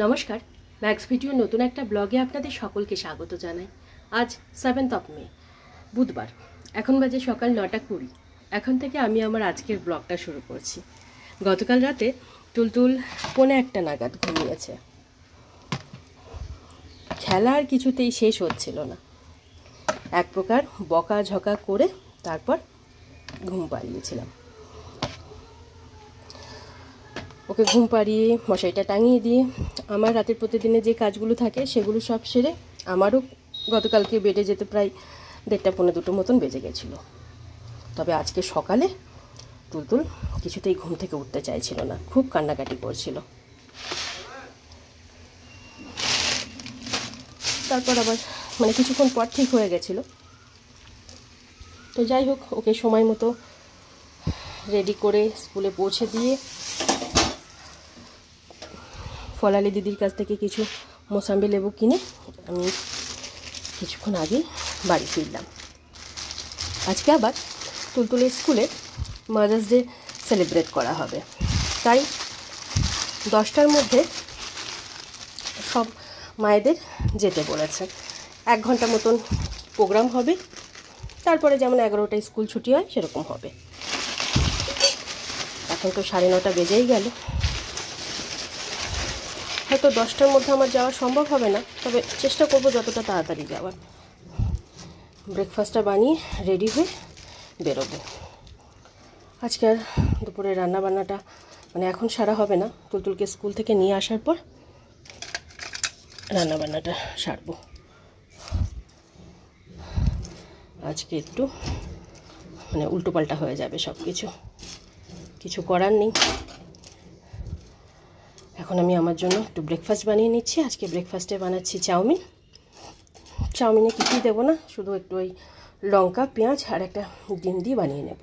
নমস্কার, max video নতুন একটা ব্লগে আপনাদের সকলকে স্বাগত জানাই। আজ 7 মে বুধবার, এখন বাজে সকাল 9:20। এখন থেকে আমি আমার আজকের ব্লগটা শুরু করছি। গতকাল রাতে তুলতুল 1:45 নাগাদ ঘুমিয়েছে। খেলা আর কিছুতেই শেষ হচ্ছিল না, এক প্রকার বকাঝকা করে তারপর ঘুম পাড়িয়েছিলাম। ওকে ঘুম পাড়িয়ে মশারিটা টাঙিয়ে দিয়ে আমার রাতের প্রতিদিনে যে কাজগুলো থাকে সেগুলো সব সেরে আমারও গতকালকে বেডে যেতে প্রায় 1:30-1:45 মতন বেজে গেছিলো। তবে আজকে সকালে তুলতুল কিছুতেই ঘুম থেকে উঠতে চাইছিল না, খুব কান্নাকাটি করছিল। তারপর আবার কিছুক্ষণ পর ঠিক হয়ে গেছিলো। তো যাই হোক, ওকে সময় মতো রেডি করে স্কুলে পৌঁছে দিয়ে ফলালি দিদির কাছ থেকে কিছু মোসাম্বি লেবু কিনে আমি কিছুক্ষণ আগে বাড়ি ফিরলাম। আজকে আবার তুলতুলের স্কুলে মাদার্স ডে সেলিব্রেট করা হবে, তাই 10টার মধ্যে সব মায়েদের যেতে বলেছে। 1 ঘন্টা মতন প্রোগ্রাম হবে, তারপরে যেমন 11টায় স্কুল ছুটি হয় সেরকম হবে। এখন তো 9:30 বেজেই গেল। হয়তো 10টার মধ্যে আমার যাওয়া সম্ভব হবে না, তবে চেষ্টা করব যতটা তাড়াতাড়ি যাওয়ার। ব্রেকফাস্টটা বানিয়ে রেডি হয়ে বেরোবো। আজকে আর দুপুরে রান্নাবান্নাটা এখন সারা হবে না, তুলতুলকে স্কুল থেকে নিয়ে আসার পর রান্নাবান্নাটা সারবো। আজকে একটু উল্টোপাল্টা হয়ে যাবে সব কিছু করার নেই। এখন আমি আমার জন্য একটু ব্রেকফাস্ট বানিয়ে নিচ্ছি। আজকে ব্রেকফাস্টে বানাচ্ছি চাউমিন। চাউমিনে কিছুই দেবো না, শুধু একটু ওই লঙ্কা, পেঁয়াজ আর একটা ডিম দিয়ে বানিয়ে নেব।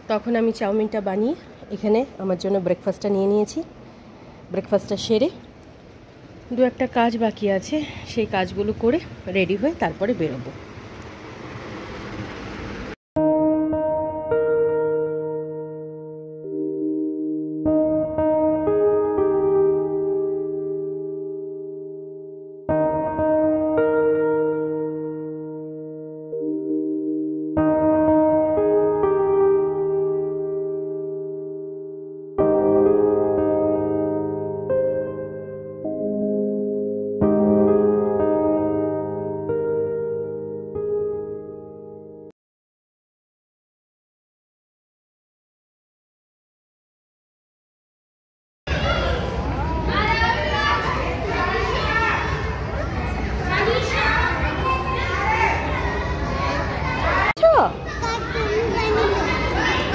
তখন আমি চাউমিনটা বানিয়ে এখানে আমার জন্য ব্রেকফাস্টটা নিয়ে নিয়েছি। ব্রেকফাস্টটা সেরে 2-1টা কাজ বাকি আছে, সেই কাজগুলো করে রেডি হয়ে তারপরে বেরোবো।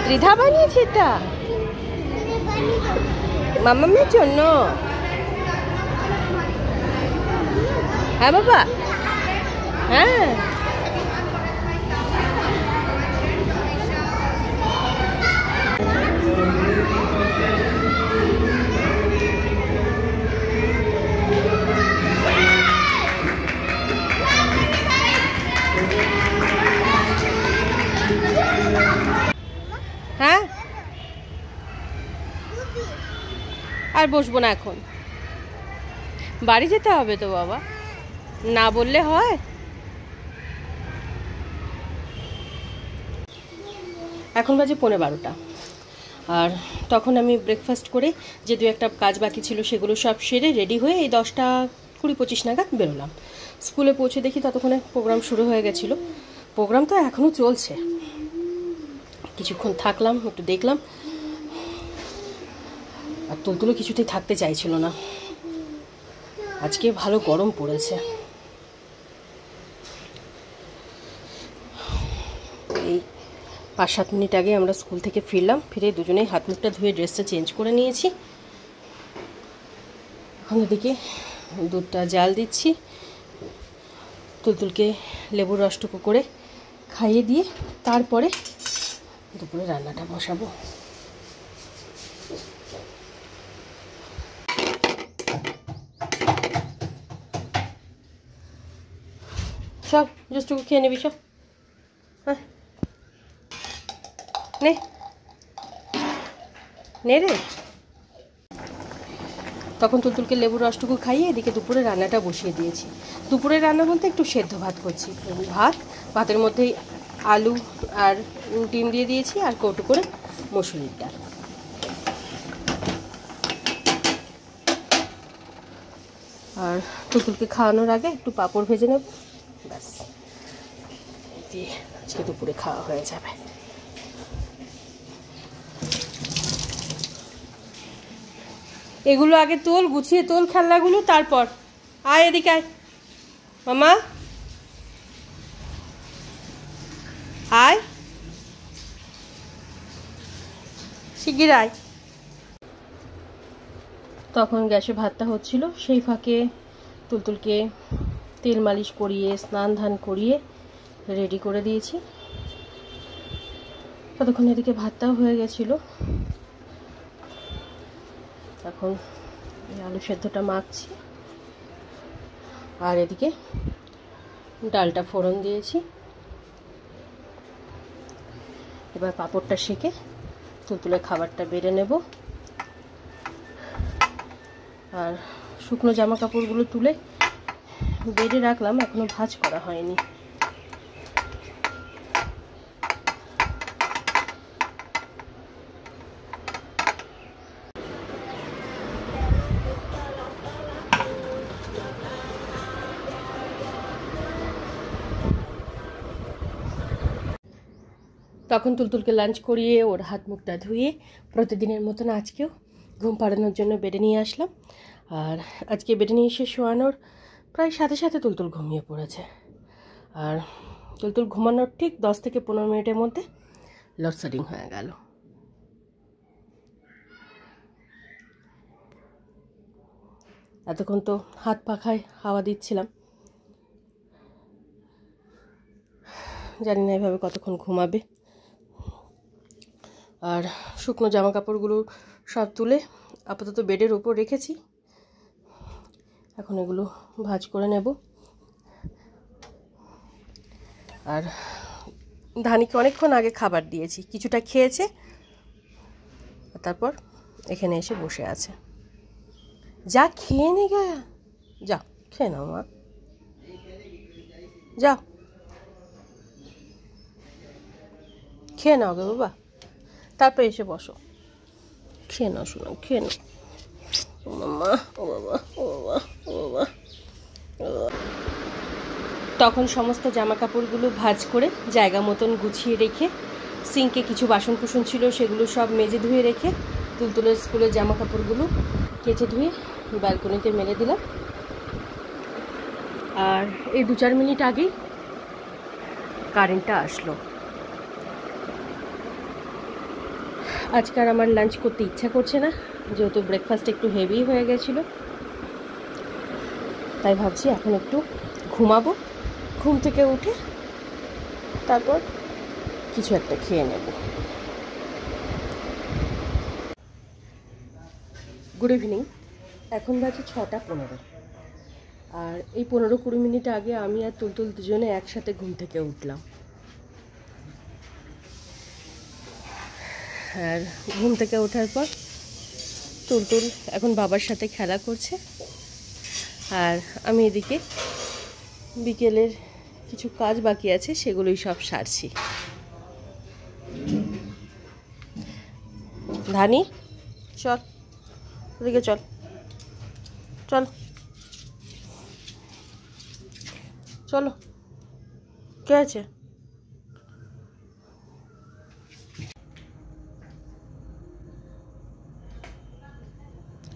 ত্রিধা বানিয়েছে এটা মামামের জন্য। হ্যাঁ বাবা, হ্যাঁ হ্যাঁ আর বসবো না, এখন বাড়ি যেতে হবে তো বাবা, না বললে হয়। এখন বাজে 12:15, আর তখন আমি ব্রেকফাস্ট করে যে 2-1টা কাজ বাকি ছিল সেগুলো সব সেরে রেডি হয়ে এই 10:20-25 নাগাদ বেরোলাম। স্কুলে পৌঁছে দেখি ততক্ষণে প্রোগ্রাম শুরু হয়ে গেছিলো। প্রোগ্রাম তো এখনও চলছে। কিছুক্ষণ থাকলাম, একটু দেখলাম, আর তুলতুলো কিছুতেই থাকতে চাইছিল না। আজকে ভালো গরম পড়েছে। এই 5-7 মিনিট আগে আমরা স্কুল থেকে ফিরলাম, ফিরে দুজনেই হাত মুখটা ধুয়ে ড্রেসটা চেঞ্জ করে নিয়েছি। এখন এদিকে দুধটা জাল দিচ্ছি, তুলতুলকে লেবুর রসটুকু করে খাইয়ে দিয়ে তারপরে দুপুরে রান্নাটা বসাবো। সব জুসটুকু খেয়ে নিবি, সব হ্যাঁ নে নে রে। তখন তুলতুলকে লেবুর রসটুকু খাইয়ে এদিকে দুপুরে রান্নাটা বসিয়ে দিয়েছি। দুপুরের রান্না বলতে একটু সেদ্ধ ভাত করছি। ভাতের মধ্যেই আলু আর ডিম দিয়ে দিয়েছি, আর কৌটো করে মসুরির ডাল। আর তুলতুলকে খাওয়ানোর আগে একটু পাঁপড় ভেজে নেব, ব্যাস দিয়ে আজকে দুপুরে খাওয়া হয়ে যাবে। এগুলো আগে তোল, গুছিয়ে তোল খেলনাগুলো, তারপর আয় এদিকে আয় মামা, আয় শিগগির আয়। তখন গ্যাসে ভাতটা হচ্ছিল, সেই ফাঁকে তুলতুলকে তেল মালিশ করিয়ে স্নান ধান করিয়ে রেডি করে দিয়েছি। ততক্ষণ এদিকে ভাতটাও হয়ে গেছিল। এখন আলু সেদ্ধটা মাখছি, আর এদিকে ডালটা ফোড়ন দিয়েছি। এবার পাঁপড়টা সেঁকে তুলতুলে খাবারটা বেড়ে নেব। আর শুকনো জামা কাপড়গুলো তুলে বেড়ে রাখলাম, এখনো ভাঁজ করা হয়নি। তখন তুলতুলকে লাঞ্চ করিয়ে ওর হাত মুখটা ধুয়ে প্রতিদিনের মতন আজকেও ঘুম পাড়ানোর জন্য বেডে নিয়ে আসলাম। আর আজকে বেডে নিয়ে এসে শোয়ানোর প্রায় সাথে সাথে তুলতুল ঘুমিয়ে পড়েছে। আর তুলতুল ঘুমানোর ঠিক 10 থেকে 15 মিনিটের মধ্যে লোডশেডিং হয়ে গেল। এতক্ষণ তো হাত পাখায় হাওয়া দিচ্ছিলাম, জানি না এভাবে কতক্ষণ ঘুমাবে। আর শুকনো জামা কাপড়গুলো সব তুলে আপাতত বেডের উপর রেখেছি, এখন এগুলো ভাঁজ করে নেব। আর ধানিকে অনেকক্ষণ আগে খাবার দিয়েছি, কিছুটা খেয়েছে, তারপর এখানে এসে বসে আছে। যা খেয়ে নে গা, যাও খেয়ে নাও মা, যাও খেয়ে নাও গে বাবা, তারপর এসে বসো, খেয়ে নাও শোনো, খেয়ে নাও। ও মামা, ও বাবা, ও বাবা, ও বাবা। তখন সমস্ত জামা কাপড়গুলো ভাঁজ করে জায়গা মতন গুছিয়ে রেখে, সিঙ্কে কিছু বাসন কুসন ছিল সেগুলো সব মেজে ধুয়ে রেখে তুলতুলের স্কুলের জামা কাপড়গুলো কেচে ধুয়ে ব্যালকনিতে মেলে দিলাম। আর এই 2-4 মিনিট আগেই কারেন্টটা আসলো। আজকে আর আমার লাঞ্চ করতে ইচ্ছা করছে না, যেহেতু ব্রেকফাস্ট একটু হেভি হয়ে গেছিলো। তাই ভাবছি এখন একটু ঘুমাবো, ঘুম থেকে উঠে তারপর কিছু একটা খেয়ে নেব। গুড ইভিনিং, এখন বাজে 6:15। আর এই 15-20 মিনিট আগে আমি আর তুলতুল দুজনে একসাথে ঘুম থেকে উঠলাম। আর ঘুম থেকে ওঠার পর তুলতুল এখন বাবার সাথে খেলা করছে, আর আমি এদিকে বিকেলের কিছু কাজ বাকি আছে সেগুলোই সব সারছি। ধানি চল, ওদিকে চল, চল চলো, কে আছে?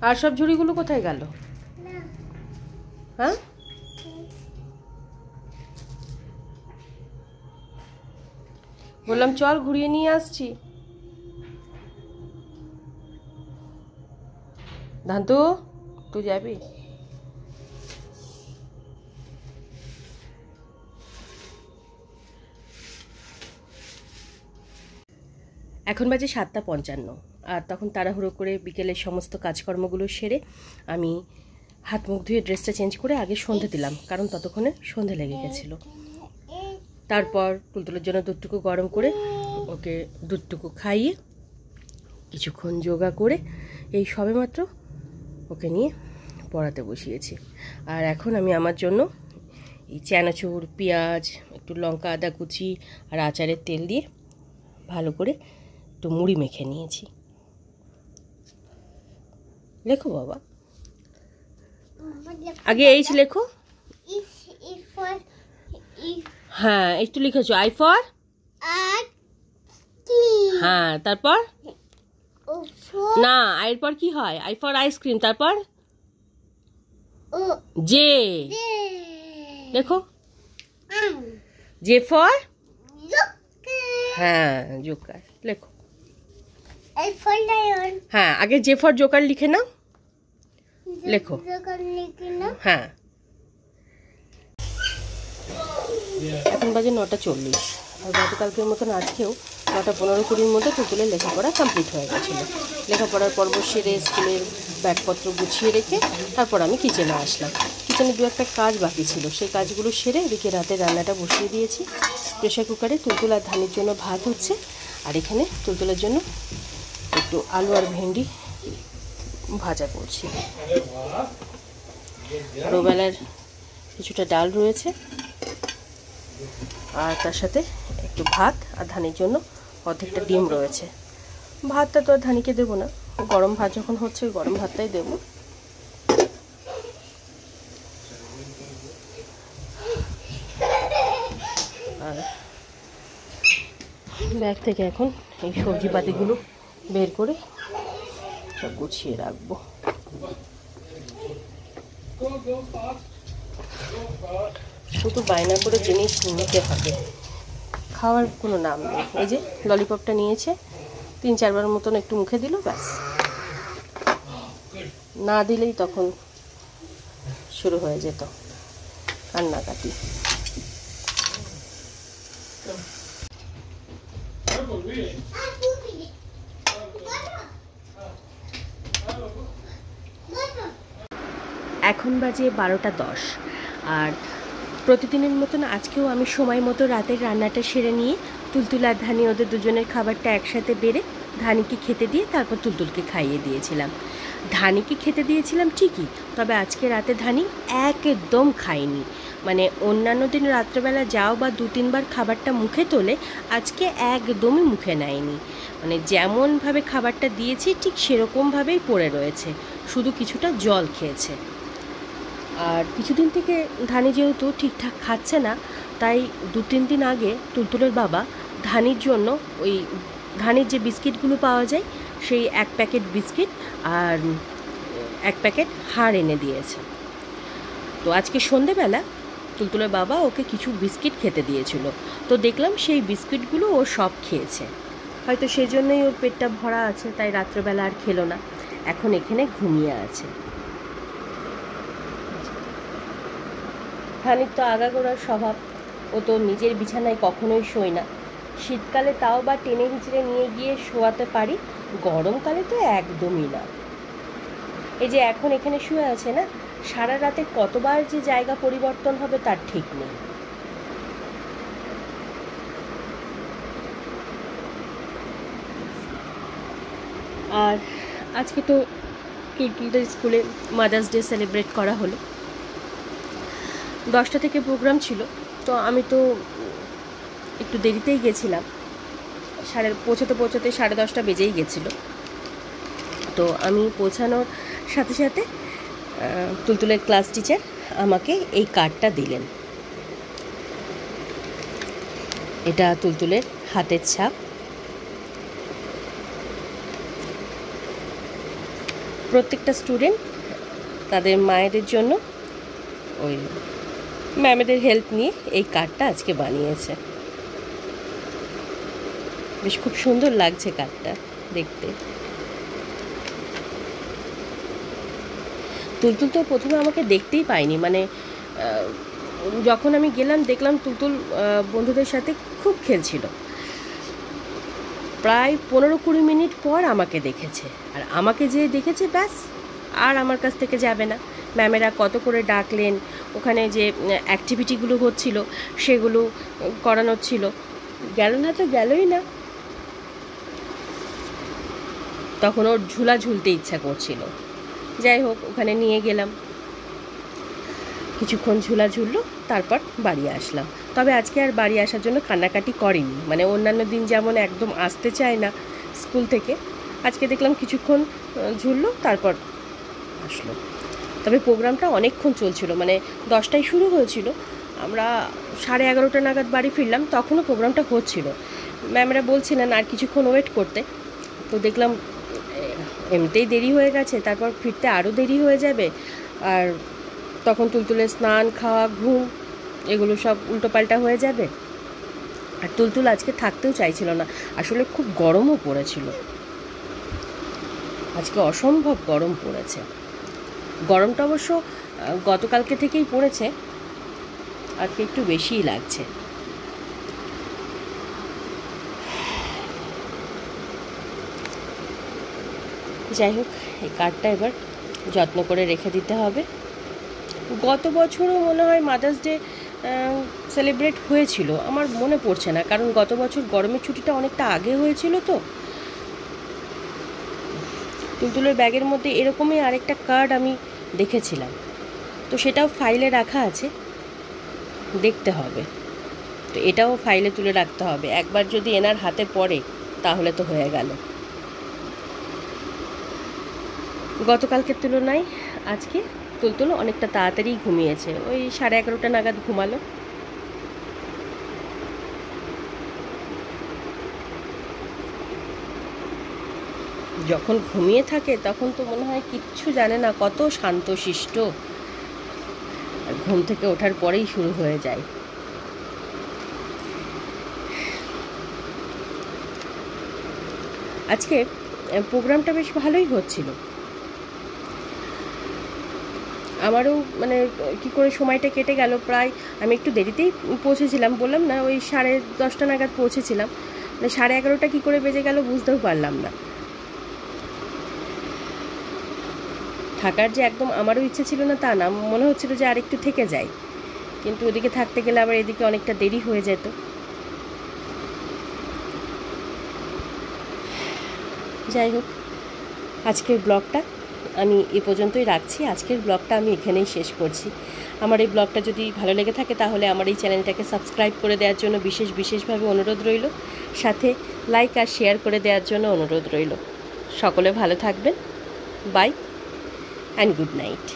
আর সব ঝুড়িগুলো কোথায় গেল? হ্যাঁ, বললাম চল ঘুরিয়ে নিয়ে আসছি। ধান্তু, তুই যাবি? এখন বাজে 7:55, আর তখন তাড়াহুড়ো করে বিকেলের সমস্ত কাজকর্মগুলো সেরে আমি হাত মুখ ধুয়ে ড্রেসটা চেঞ্জ করে আগে সন্ধে দিলাম, কারণ ততক্ষণে সন্ধে লেগে গেছিলো। তারপর তুলতুলের জন্য দুধটুকু গরম করে ওকে দুধটুকু খাইয়ে কিছুক্ষণ যোগা করে এই সবেমাত্র ওকে নিয়ে পড়াতে বসিয়েছি। আর এখন আমি আমার জন্য এই চানাচুর, পেঁয়াজ, একটু লঙ্কা, আদা কুচি আর আচারের তেল দিয়ে ভালো করে একটু মুড়ি মেখে নিয়েছি। লেখো বাবা, আগে এইচ লেখো। হ্যাঁ, একটু লিখেছো আই ফর, হ্যাঁ, তারপর না, আইয়ের পর কি হয়? আই ফর আইসক্রিম, তারপর জে লেখো, জে ফর, হ্যাঁ জোকার লেখো। হ্যাঁ, আগে জে ফর জোকার লিখে নাও, লেখো। হ্যাঁ, এখন বাজে 9:40, আর গতকালকের মতন আজকেও 9:15-20 মধ্যে তুলতুলের লেখাপড়া কমপ্লিট হয়ে গেছিলো। লেখাপড়ার পর্ব সেরে স্কুলের ব্যাগপত্র গুছিয়ে রেখে তারপর আমি কিচেনে আসলাম। কিচেনে 2-1 কাজ বাকি ছিল, সেই কাজগুলো সেরে এদিকে রাতে রান্নাটা বসিয়ে দিয়েছি। প্রেশার কুকারে তুলতুল আর ধানির জন্য ভাত হচ্ছে, আর এখানে তুলতুলের জন্য একটু আলু আর ভেন্ডি ভাজা করছি। আর ওবেলার কিছুটা ডাল রয়েছে, আর তার সাথে একটু ভাত, আর ধানির জন্য অর্ধেকটা ডিম রয়েছে। ভাতটা তো আর ধানিকে দেবো না, গরম ভাত যখন হচ্ছে ওই গরম ভাতটাই দেবো। আর ব্যাগ থেকে এখন এই সবজিপাতিগুলো বের করে সব গুছিয়ে রাখবো। শুধু বায়না করে জিনিস নিতে হবে, খাওয়ার কোনো নাম নেই। এই যে ললিপপটা নিয়েছে, 3-4 বার মতন একটু মুখে দিল, ব্যাস। না দিলেই তখন শুরু হয়ে যেত কান্নাকাটি। এখন বাজে 12:10, আর প্রতিদিনের মতন আজকেও আমি সময় মতো রাতের রান্নাটা সেরে নিয়ে তুলতুল আর ধানি ওদের দুজনের খাবারটা একসাথে বেড়ে ধানিকে খেতে দিয়ে তারপর তুলতুলকে খাইয়ে দিয়েছিলাম। ধানিকে খেতে দিয়েছিলাম ঠিকই, তবে আজকে রাতে ধানি একদম খায়নি। মানে অন্যান্য দিন রাত্রেবেলা যাও বা 2-3 বার খাবারটা মুখে তোলে, আজকে একদমই মুখে নেয়নি। মানে যেমনভাবে খাবারটা দিয়েছি ঠিক সেরকমভাবেই পড়ে রয়েছে, শুধু কিছুটা জল খেয়েছে। আর কিছুদিন থেকে ধানি যেহেতু ঠিকঠাক খাচ্ছে না, তাই 2-3 দিন আগে তুলতুলের বাবা ধানির জন্য ওই ধানির যে বিস্কিটগুলো পাওয়া যায় সেই 1 প্যাকেট বিস্কিট আর 1 প্যাকেট হাড় এনে দিয়েছে। তো আজকে সন্ধেবেলা তুলতুলের বাবা ওকে কিছু বিস্কিট খেতে দিয়েছিল, তো দেখলাম সেই বিস্কিটগুলো ও সব খেয়েছে। হয়তো সেই জন্যই ওর পেটটা ভরা আছে, তাই রাত্রেবেলা আর খেলো না, এখন এখানে ঘুমিয়ে আছে। ধানির তো আগাগোড়ার স্বভাব, ও তো নিজের বিছানায় কখনোই শোয় না। শীতকালে তাও বা টেনে হিঁচড়ে নিয়ে গিয়ে শোয়াতে পারি, গরমকালে তো একদমই না। এই যে এখন এখানে শুয়ে আছে না, সারা রাতে কতবার যে জায়গা পরিবর্তন হবে তার ঠিক নেই। আর আজকে তো তুলতুলদের স্কুলে মাদার্স ডে সেলিব্রেট করা হলো। 10টা থেকে প্রোগ্রাম ছিল, তো আমি তো একটু দেরিতেই গেছিলাম, পৌঁছাতে 10:30 বেজেই গেছিলো। তো আমি পৌঁছানোর সাথে সাথে তুলতুলের ক্লাস টিচার আমাকে এই কার্ডটা দিলেন। এটা তুলতুলের হাতের ছাপ। প্রত্যেকটা স্টুডেন্ট তাদের মায়েদের জন্য ওই ম্যামেদের হেল্প নিয়ে এই কার্ডটা আজকে বানিয়েছে। বেশ খুব সুন্দর লাগছে কার্ডটা দেখতে। তুলতুল তো প্রথমে আমাকে দেখতেই পাইনি, মানে যখন আমি গেলাম দেখলাম তুলতুল বন্ধুদের সাথে খুব খেলছিল। প্রায় 15-20 মিনিট পর আমাকে দেখেছে, আর আমাকে যে দেখেছে ব্যাস আর আমার কাছ থেকে যাবে না। ম্যামেরা কত করে ডাকলেন, ওখানে যে অ্যাক্টিভিটিগুলো হচ্ছিল সেগুলো করানোর ছিল, গেল না তো গেলই না। তখন ওর ঝুলা ঝুলতে ইচ্ছা করছিল, যাই হোক, ওখানে নিয়ে গেলাম, কিছুক্ষণ ঝুলা ঝুললো, তারপর বাড়ি আসলাম। তবে আজকে আর বাড়ি আসার জন্য কান্নাকাটি করেনি, মানে অন্যান্য দিন যেমন একদম আসতে চায় না স্কুল থেকে, আজকে দেখলাম কিছুক্ষণ ঝুললো, তারপর আসলো। তবে প্রোগ্রামটা অনেকক্ষণ চলছিল, মানে 10টায় শুরু হয়েছিল, আমরা 11:30 নাগাদ বাড়ি ফিরলাম, তখনও প্রোগ্রামটা হচ্ছিল। ম্যামরা বলছিলেন আর কিছুক্ষণ ওয়েট করতে, তো দেখলাম এমনিতেই দেরি হয়ে গেছে, তারপর ফিরতে আরও দেরি হয়ে যাবে, আর তখন তুলতুলের স্নান, খাওয়া, ঘুম এগুলো সব উল্টোপাল্টা হয়ে যাবে। আর তুলতুল আজকে থাকতেও চাইছিল না, আসলে খুব গরমও পড়েছিল, আজকে অসম্ভব গরম পড়েছে। গরমটা অবশ্য গতকালকে থেকেই পড়েছে, আজকে একটু বেশিই লাগছে। যাই হোক, এই কার্ডটা এবার যত্ন করে রেখে দিতে হবে। গত বছরও মনে হয় মাদার্স ডে সেলিব্রেট হয়েছিল, আমার মনে পড়ছে না, কারণ গত বছর গরমের ছুটিটা অনেকটা আগে হয়েছিল। তো তুলতুলের ব্যাগের মধ্যে এরকমই আরেকটা কার্ড আমি দেখেছিলাম, তো সেটাও ফাইলে রাখা আছে, দেখতে হবে। তো এটাও ফাইলে তুলে রাখতে হবে, একবার যদি এনার হাতে পড়ে তাহলে তো হয়ে গেল। গতকালকের তুলনায় আজকে তুলতুল অনেকটা তাড়াতাড়ি ঘুমিয়েছে, ওই 11:30 নাগাদ ঘুমালো। যখন ঘুমিয়ে থাকে তখন তো মনে হয় কিচ্ছু জানে না, কত শান্তশিষ্ট, আর ঘুম থেকে ওঠার পরেই শুরু হয়ে যায়। আজকে প্রোগ্রামটা বেশ ভালোই হচ্ছিল, আমারও মানে কি করে সময়টা কেটে গেল। প্রায় আমি একটু দেরিতেই পৌঁছেছিলাম, বললাম না, ওই 10:30 নাগাদ পৌঁছেছিলাম, মানে 11:30 কী করে বেজে গেল বুঝতেও পারলাম না। থাকার যে একদম আমারও ইচ্ছে ছিল না তা না, মনে হচ্ছিল যে আর একটু থেকে যাই, কিন্তু ওদিকে থাকতে গেলে আবার এদিকে অনেকটা দেরি হয়ে যেত। যাই হোক, আজকের ব্লগটা আমি এ পর্যন্তই রাখছি, আজকের ব্লগটা আমি এখানেই শেষ করছি। আমার এই ব্লগটা যদি ভালো লেগে থাকে তাহলে আমার এই চ্যানেলটাকে সাবস্ক্রাইব করে দেওয়ার জন্য বিশেষভাবে অনুরোধ রইল, সাথে লাইক আর শেয়ার করে দেওয়ার জন্য অনুরোধ রইল। সকলে ভালো থাকবেন, বাই অ্যান্ড গুড নাইট।